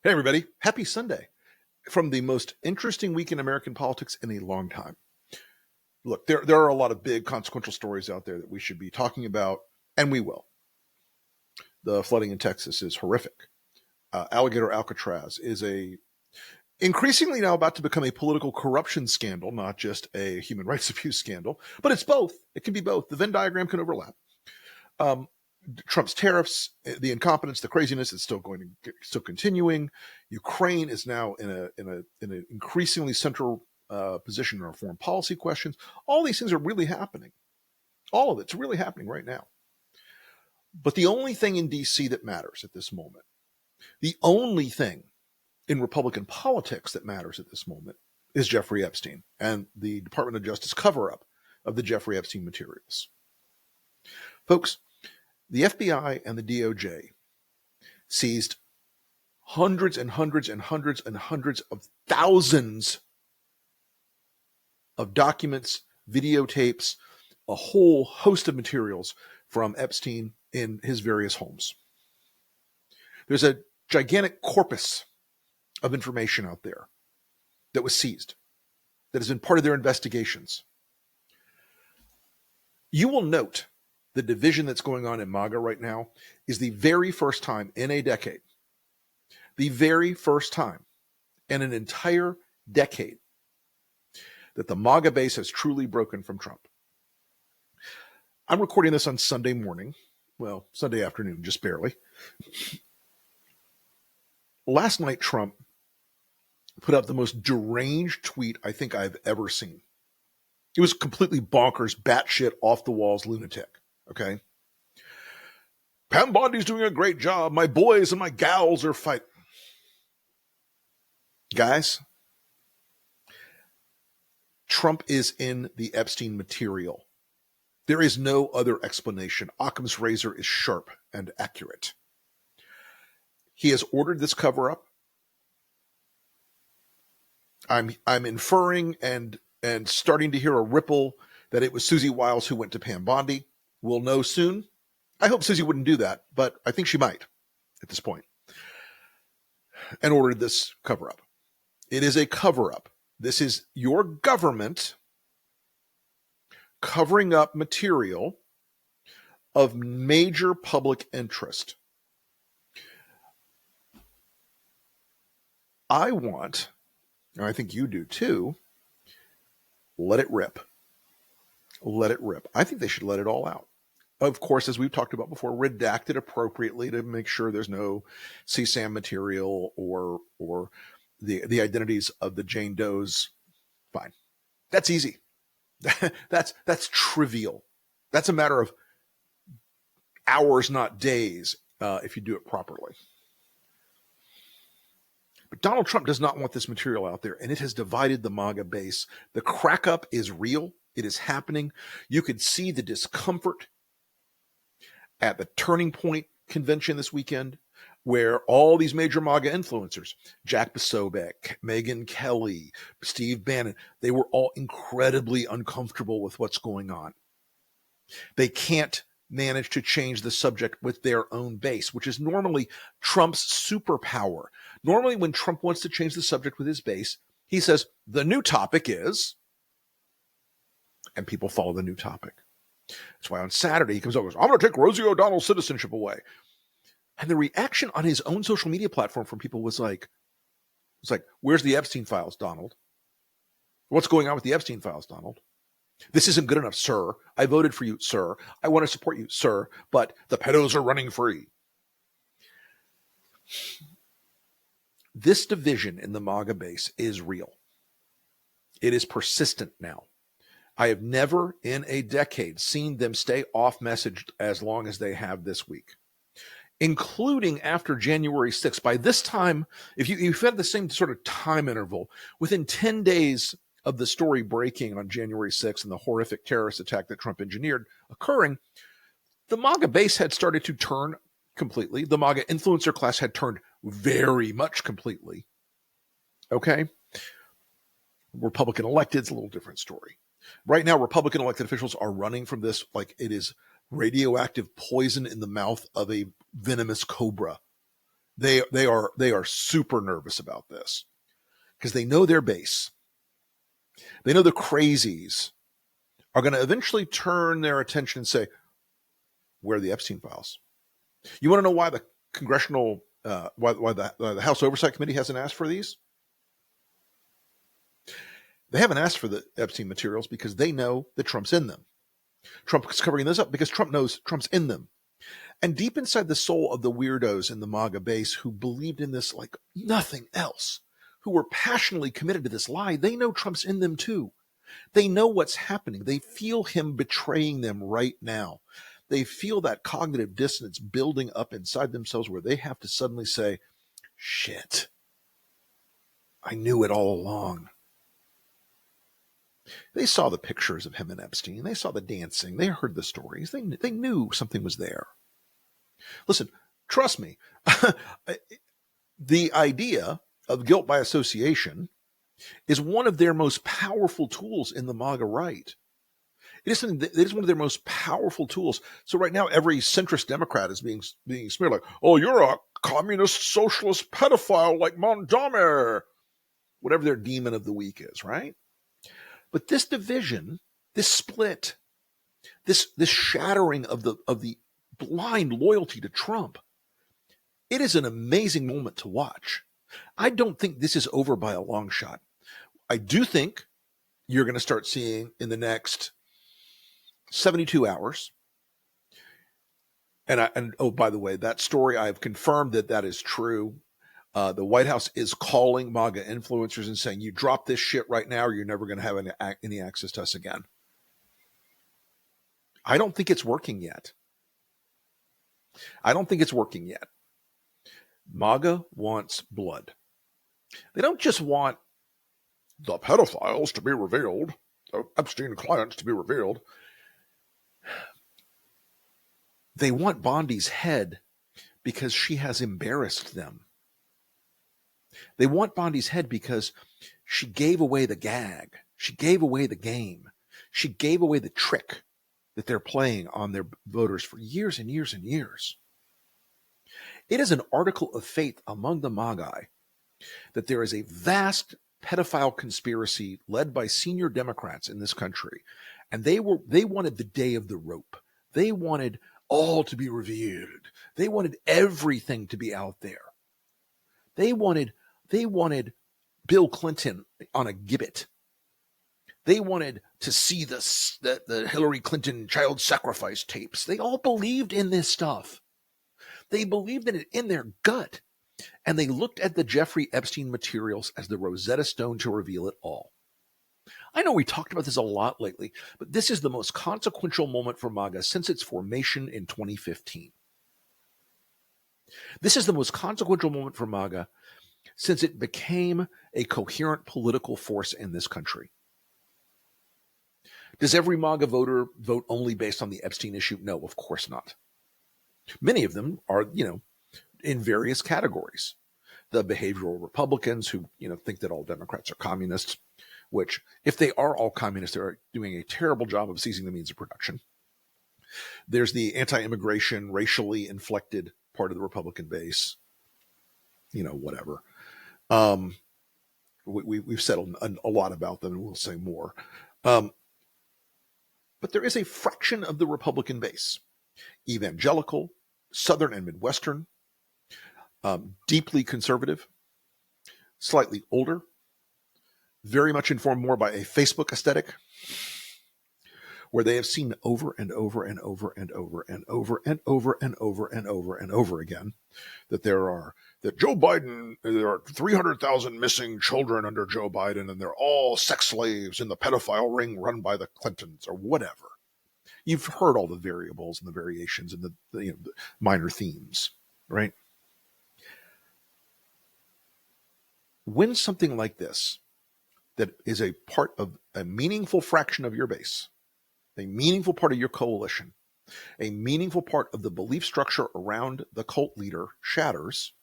Hey, everybody. Happy Sunday from the most interesting week in American politics in a long time. Look, there are a lot of big consequential stories out there that we should be talking about, and we will. The flooding in Texas is horrific. Alligator Alcatraz is increasingly now about to become a political corruption scandal, not just a human rights abuse scandal, but it's both. It can be both. The Venn diagram can overlap. Trump's tariffs, the incompetence, the craziness is still continuing. Ukraine is now in an increasingly central position in our foreign policy questions. All these things are really happening. All of it's really happening right now. But the only thing in D.C. that matters at this moment, the only thing in Republican politics that matters at this moment is Jeffrey Epstein and the Department of Justice cover-up of the Jeffrey Epstein materials. Folks, the FBI and the DOJ seized hundreds and hundreds and hundreds and hundreds of thousands of documents, videotapes, a whole host of materials from Epstein in his various homes. There's a gigantic corpus of information out there that was seized, that has been part of their investigations. You will note the division that's going on in MAGA right now is the very first time in a decade, the very first time in an entire decade that the MAGA base has truly broken from Trump. I'm recording this on Sunday morning, well, Sunday afternoon, just barely. Last night, Trump put up the most deranged tweet I think I've ever seen. It was completely bonkers, batshit, off the walls, lunatic. Okay. Pam Bondi's doing a great job. My boys and my gals are fighting. Guys, Trump is in the Epstein material. There is no other explanation. Occam's razor is sharp and accurate. He has ordered this cover-up. I'm inferring and starting to hear a ripple that it was Susie Wiles who went to Pam Bondi. We'll know soon. I hope Susie wouldn't do that, but I think she might at this point. And ordered this cover-up. It is a cover-up. This is your government covering up material of major public interest. I want, and I think you do too, let it rip. Let it rip. I think they should let it all out. Of course, as we've talked about before, redacted appropriately to make sure there's no CSAM material or the identities of the Jane Does. Fine. That's easy. That's trivial. That's a matter of hours, not days, if you do it properly. But Donald Trump does not want this material out there, and it has divided the MAGA base. The crack-up is real. It is happening. You could see the discomfort at the Turning Point convention this weekend, where all these major MAGA influencers, Jack Posobiec, Megyn Kelly, Steve Bannon, they were all incredibly uncomfortable with what's going on. They can't manage to change the subject with their own base, which is normally Trump's superpower. Normally, when Trump wants to change the subject with his base, he says, the new topic is, and people follow the new topic. That's why on Saturday he comes over and goes, I'm going to take Rosie O'Donnell's citizenship away. And the reaction on his own social media platform from people was like, where's the Epstein files, Donald? What's going on with the Epstein files, Donald? This isn't good enough, sir. I voted for you, sir. I want to support you, sir, but the pedos are running free. This division in the MAGA base is real. It is persistent now. I have never in a decade seen them stay off message as long as they have this week, including after January 6th. By this time, if you've had the same sort of time interval, within 10 days of the story breaking on January 6th and the horrific terrorist attack that Trump engineered occurring, the MAGA base had started to turn completely. The MAGA influencer class had turned very much completely. Okay? Republican elected, it's a little different story. Right now, Republican elected officials are running from this like it is radioactive poison in the mouth of a venomous cobra. They are super nervous about this because they know their base. They know the crazies are going to eventually turn their attention and say, where are the Epstein files? You want to know why the congressional, why the House Oversight Committee hasn't asked for these? They haven't asked for the Epstein materials because they know that Trump's in them. Trump is covering this up because Trump knows Trump's in them. And deep inside the soul of the weirdos in the MAGA base who believed in this like nothing else, who were passionately committed to this lie, they know Trump's in them too. They know what's happening. They feel him betraying them right now. They feel that cognitive dissonance building up inside themselves where they have to suddenly say, shit, I knew it all along. They saw the pictures of him and Epstein. They saw the dancing. They heard the stories. They knew something was there. Listen, trust me, the idea of guilt by association is one of their most powerful tools in the MAGA right. It is one of their most powerful tools. So right now, every centrist Democrat is being smeared like, oh, you're a communist socialist pedophile like Mondame, whatever their demon of the week is, right? But this division, this split, this shattering of the blind loyalty to Trump, it is an amazing moment to watch. I don't think this is over by a long shot. I do think you're going to start seeing in the next 72 hours. And oh, by the way, that story, I've confirmed that is true. The White House is calling MAGA influencers and saying, you drop this shit right now or you're never going to have any access to us again. I don't think it's working yet. MAGA wants blood. They don't just want the pedophiles to be revealed, the Epstein clients to be revealed. They want Bondi's head because she has embarrassed them. They want Bondi's head because she gave away the gag. She gave away the game. She gave away the trick that they're playing on their voters for years and years and years. It is an article of faith among the MAGA that there is a vast pedophile conspiracy led by senior Democrats in this country. And they wanted the day of the rope. They wanted all to be revealed. They wanted everything to be out there. They wanted Bill Clinton on a gibbet. They wanted to see the Hillary Clinton child sacrifice tapes. They all believed in this stuff. They believed in it in their gut. And they looked at the Jeffrey Epstein materials as the Rosetta Stone to reveal it all. I know we talked about this a lot lately, but this is the most consequential moment for MAGA since its formation in 2015. This is the most consequential moment for MAGA since it became a coherent political force in this country. Does every MAGA voter vote only based on the Epstein issue? No, of course not. Many of them are, in various categories. The behavioral Republicans who, think that all Democrats are communists, which if they are all communists, they're doing a terrible job of seizing the means of production. There's the anti-immigration, racially inflected part of the Republican base, whatever. We've settled a lot about them, and we'll say more. But there is a fraction of the Republican base, evangelical, Southern and Midwestern, deeply conservative, slightly older, very much informed more by a Facebook aesthetic, where they have seen over and over and over and over and over and over and over and over and over again that Joe Biden, there are 300,000 missing children under Joe Biden, and they're all sex slaves in the pedophile ring run by the Clintons or whatever. You've heard all the variables and the variations and the minor themes, right? When something like this, that is a part of a meaningful fraction of your base, a meaningful part of your coalition, a meaningful part of the belief structure around the cult leader shatters,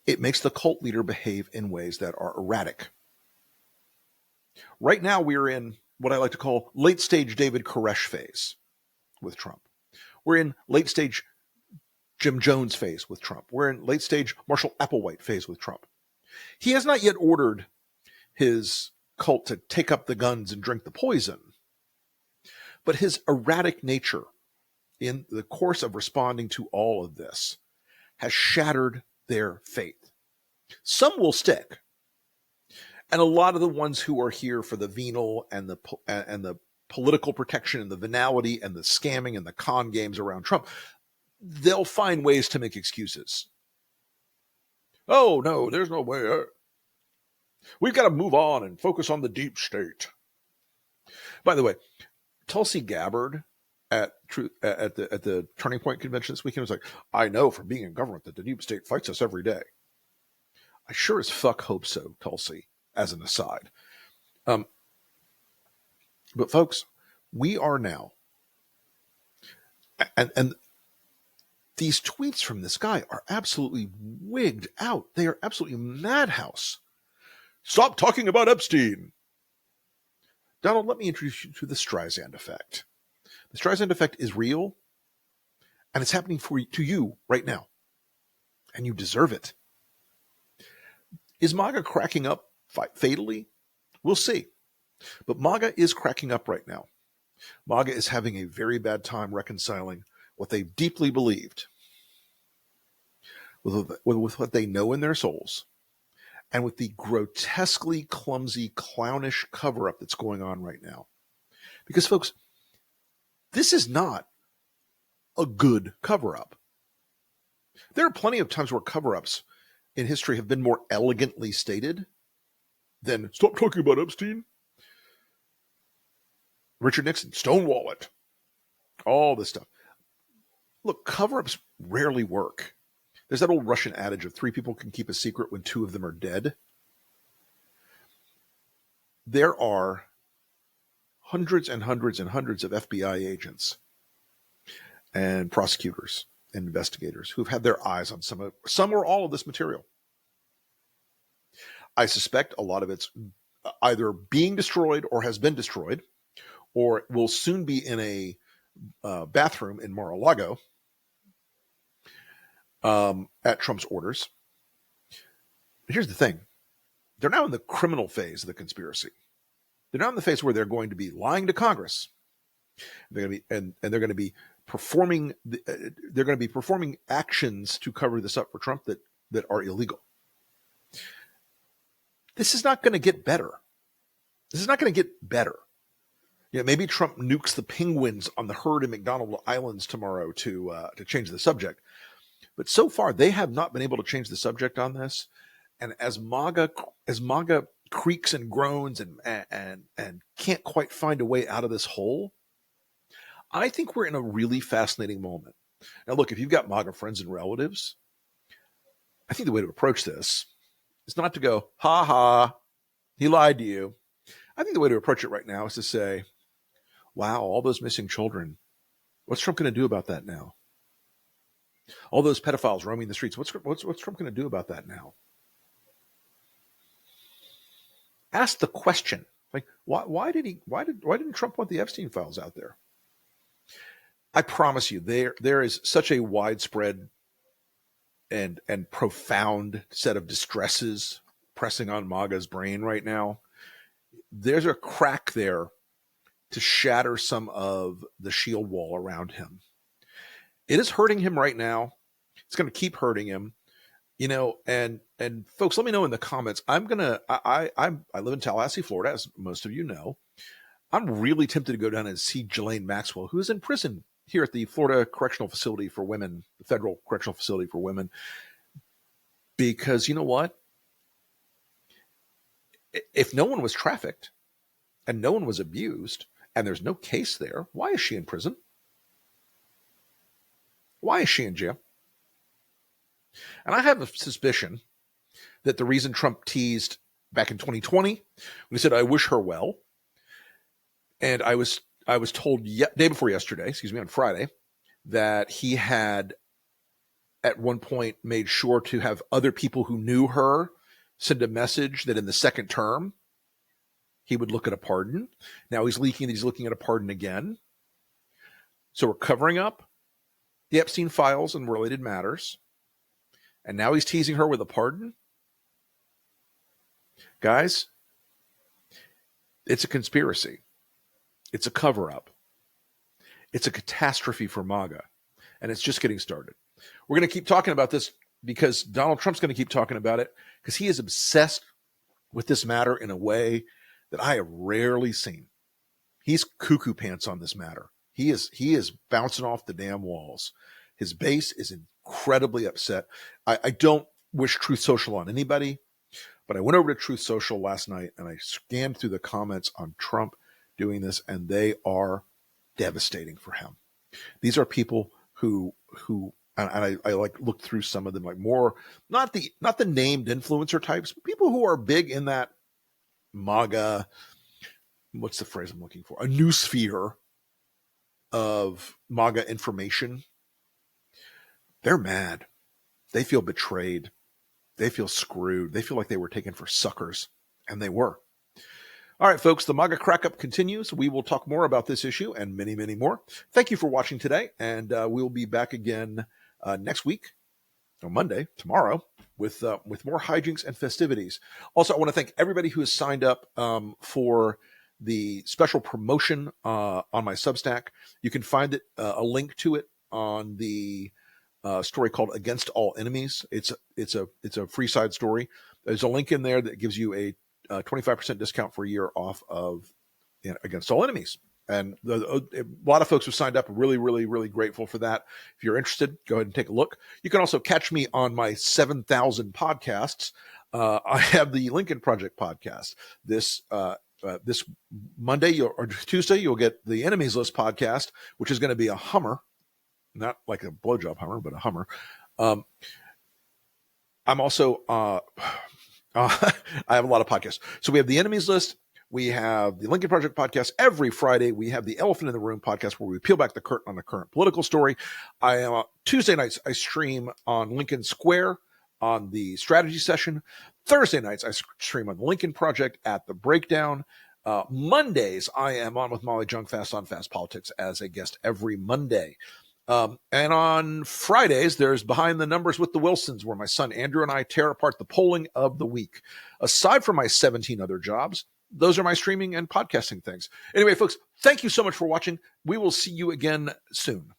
it makes the cult leader behave in ways that are erratic. Right now, we're in what I like to call late-stage David Koresh phase with Trump. We're in late stage Jim Jones phase with Trump. We're in late stage Marshall Applewhite phase with Trump. He has not yet ordered his cult to take up the guns and drink the poison, but his erratic nature in the course of responding to all of this has shattered their faith. Some will stick, and a lot of the ones who are here for the venal and the political protection and the venality and the scamming and the con games around Trump, they'll find ways to make excuses. Oh, no, there's no way. We've got to move on and focus on the deep state. By the way, Tulsi Gabbard at the Turning Point convention this weekend was like, I know from being in government that the deep state fights us every day. I sure as fuck hope so, Tulsi, as an aside. But folks, we are now, and these tweets from this guy are absolutely wigged out. They are absolutely madhouse. Stop talking about Epstein. Donald, let me introduce you to the Streisand effect. The Streisand effect is real, and it's happening to you right now, and you deserve it. Is MAGA cracking up fatally? We'll see. But MAGA is cracking up right now. MAGA is having a very bad time reconciling what they deeply believed with what they know in their souls, and with the grotesquely clumsy, clownish cover-up that's going on right now. Because, folks, this is not a good cover-up. There are plenty of times where cover-ups in history have been more elegantly stated than, stop talking about Epstein. Richard Nixon, stonewall it. All this stuff. Look, cover-ups rarely work. There's that old Russian adage of 3 people can keep a secret when 2 of them are dead. There are hundreds and hundreds and hundreds of FBI agents and prosecutors and investigators who've had their eyes on some or all of this material. I suspect a lot of it's either being destroyed or has been destroyed, or will soon be in a bathroom in Mar-a-Lago at Trump's orders. But here's the thing. They're now in the criminal phase of the conspiracy. They're now in the phase where they're going to be lying to Congress. They're going to be, and they're going to be performing. They're going to be performing actions to cover this up for Trump that are illegal. This is not going to get better. This is not going to get better. You know, maybe Trump nukes the penguins on the herd in McDonald Islands tomorrow to change the subject. But so far, they have not been able to change the subject on this. And as MAGA creaks and groans and can't quite find a way out of this hole, I think we're in a really fascinating moment. Now, look, if you've got MAGA friends and relatives, I think the way to approach this is not to go, ha ha, he lied to you. I think the way to approach it right now is to say, wow, all those missing children, what's Trump going to do about that now? All those pedophiles roaming the streets, what's Trump going to do about that now? Ask the question, like, why didn't Trump want the Epstein files out there? I promise you, there is such a widespread and profound set of distresses pressing on MAGA's brain right now. There's a crack there to shatter some of the shield wall around him. It is hurting him right now. It's going to keep hurting him, you know. And folks, let me know in the comments. I live in Tallahassee, Florida, as most of you know. I'm really tempted to go down and see Ghislaine Maxwell, who is in prison here at the Florida Correctional Facility for Women, the Federal Correctional Facility for Women, because you know what? If no one was trafficked and no one was abused and there's no case there, why is she in prison? Why is she in jail? And I have a suspicion that the reason Trump teased back in 2020, when he said, I wish her well, and I was told day before yesterday, on Friday, that he had at one point made sure to have other people who knew her send a message that in the second term, he would look at a pardon. Now he's looking at a pardon again. So we're covering up the Epstein files and related matters. And now he's teasing her with a pardon? Guys, it's a conspiracy. It's a cover-up. It's a catastrophe for MAGA. And it's just getting started. We're going to keep talking about this because Donald Trump's going to keep talking about it because he is obsessed with this matter in a way that I have rarely seen. He's cuckoo pants on this matter. He is bouncing off the damn walls. His base is incredibly upset. I don't wish Truth Social on anybody, but I went over to Truth Social last night and I scanned through the comments on Trump doing this, and they are devastating for him. These are people who and I like looked through some of them, like more not the named influencer types, but people who are big in that MAGA, what's the phrase I'm looking for? A new sphere of MAGA information. They're mad. They feel betrayed. They feel screwed. They feel like they were taken for suckers, and they were. All right, folks, the MAGA Crackup continues. We will talk more about this issue and many, many more. Thank you for watching today, and we'll be back again next week, on Monday, tomorrow, with more hijinks and festivities. Also, I want to thank everybody who has signed up for the special promotion on my Substack. You can find it a link to it on the story called "Against All Enemies." It's a free side story. There's a link in there that gives you a 25% discount for a year off of Against All Enemies. And a lot of folks who signed up are really, really, really grateful for that. If you're interested, go ahead and take a look. You can also catch me on my 7,000 podcasts. I have the Lincoln Project podcast. This Monday or Tuesday, you'll get the Enemies List podcast, which is going to be a Hummer, not like a blowjob Hummer, but a Hummer. I'm also I have a lot of podcasts. So we have the Enemies List. We have the Lincoln Project podcast every Friday. We have the Elephant in the Room podcast where we peel back the curtain on the current political story. Tuesday nights, I stream on Lincoln Square on the strategy session. Thursday nights, I stream on the Lincoln Project at the Breakdown. Mondays, I am on with Molly Jong-Fast on Fast Politics as a guest every Monday. And on Fridays, there's Behind the Numbers with the Wilsons, where my son Andrew and I tear apart the polling of the week. Aside from my 17 other jobs, those are my streaming and podcasting things. Anyway, folks, thank you so much for watching. We will see you again soon.